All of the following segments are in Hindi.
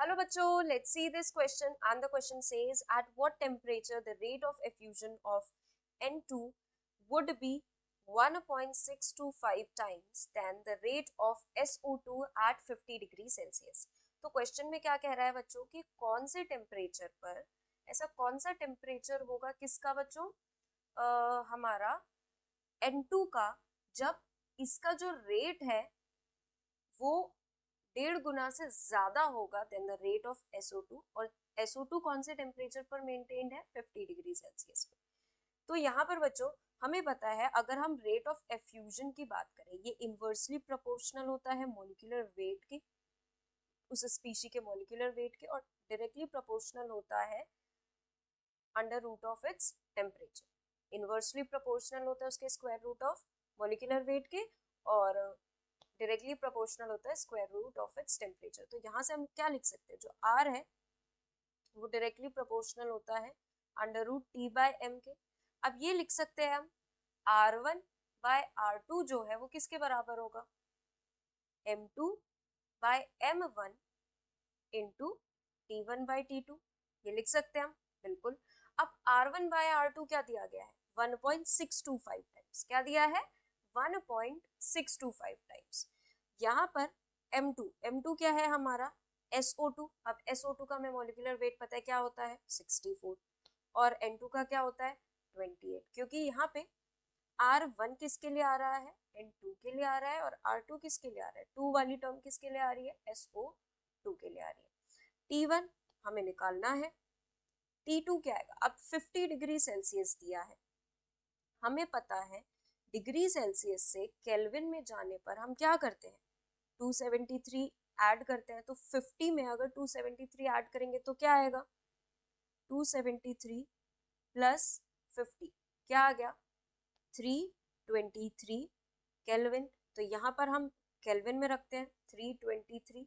Hello bachcho, let's see this question, and the question says at what temperature the rate of effusion of N2 would be 1.625 times than the rate of SO2 at 50 degree Celsius. तो क्वेश्चन में क्या कह रहा है बच्चों कि कौन से टेम्परेचर पर, ऐसा कौन सा टेम्परेचर होगा किसका बच्चों, हमारा N2 का, जब इसका जो रेट है वो 1.5 गुना से ज्यादा होगा then the rate of SO2। और SO2 कौन से टेम्परेचर पर मेंटेन्ड है, 50 डिग्री सेल्सियस पे। तो यहाँ पर बच्चों हमें पता है अगर हम रेट ऑफ एफ्यूजन की बात करें, ये इनवर्सली प्रोपोर्शनल होता है मॉलिक्यूलर वेट के, उस स्पीशी के मॉलिक्यूलर वेट के, और डायरेक्टली प्रोपोर्शनल होता है under root of its temperature. Inversely proportional होता है उसके square root of molecular weight के, और डायरेक्टली प्रोपोर्शनल होता है square root of its temperature. तो यहाँ से हम क्या लिख सकते हैं, जो R है वो डायरेक्टली प्रोपोर्शनल होता है under root T by M के। अब ये लिख सकते हैं हम R1 बाय R2 जो है वो किसके बराबर होगा, M2 bye M1 into T1 bye T2। ये लिख सकते हैं हम बिल्कुल। अब R1 बाय R2 क्या दिया गया है, 1.625 टाइम्स। क्या दिया है, 1.625 टाइम्स। यहाँ पर M2 क्या है हमारा, SO2। अब SO2 का हमें मॉलिक्यूलर वेट पता है क्या होता है, 64, और N2 का क्या होता है 28। क्योंकि यहाँ पे R1 किसके लिए आ रहा है, N2 के लिए आ रहा है, और R2 किसके लिए आ रहा है, 2 वाली टर्म किसके लिए आ रही है, SO2 के लिए आ रही है। T1 हमें निकालना है, T2 क्या आएगा, अब 50 डिग्री सेल्सियस दिया है, हमें पता है डिग्री सेल्सियस से केल्विन में जाने पर हम क्या करते हैं, 273 ऐड करते हैं। तो 50 में अगर 273 ऐड करेंगे तो क्या आएगा, 273 प्लस 50 क्या आ गया, 323 केल्विन। तो यहाँ पर हम केल्विन में रखते हैं 323।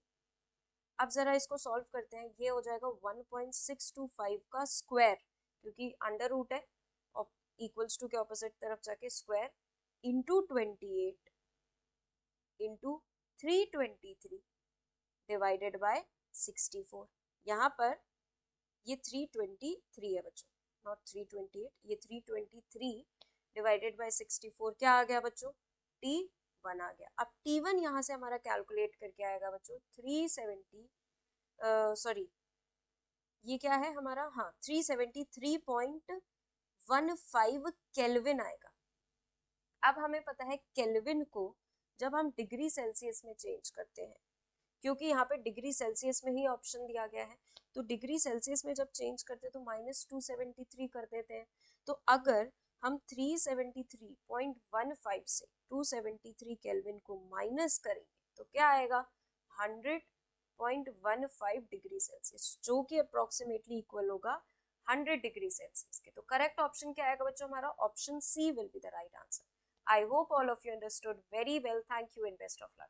अब जरा इसको सॉल्व करते हैं, ये हो जाएगा 1.625 का स्क्वायर, क्योंकि अंडर रूट है और इक्वल्स टू के ऑपोजिट तरफ जाके square, into 28 into 323 divided by 64। यहाँ पर ये 323 है बच्चों, नॉट 328, ये 323 डिवाइडेड बाय 64 क्या आ गया बच्चों, T1 आ गया। अब T1 यहाँ से हमारा कैलकुलेट करके आएगा बच्चों 370, सॉरी ये क्या है हमारा, हाँ 373.15 केल्विन आएगा। अब हमें पता है केल्विन को जब हम डिग्री सेल्सियस में चेंज करते हैं, क्योंकि यहाँ पे डिग्री सेल्सियस में ही ऑप्शन दिया गया है, तो डिग्री सेल्सियस में जब चेंज करते हैं तो -273 कर देते हैं। तो अगर हम 373.15 से 273 केल्विन को माइनस करेंगे तो क्या आएगा, 100.15 डिग्री सेल्सियस, जो कि अप्रोक्सीमेटली इक्वल होगा 100 डिग्री सेल्सियस के। तो करेक्ट ऑप्शन क्या आएगा बच्चों, हमारा option C will be the right answer. I hope all of you understood very well. Thank you and best of luck.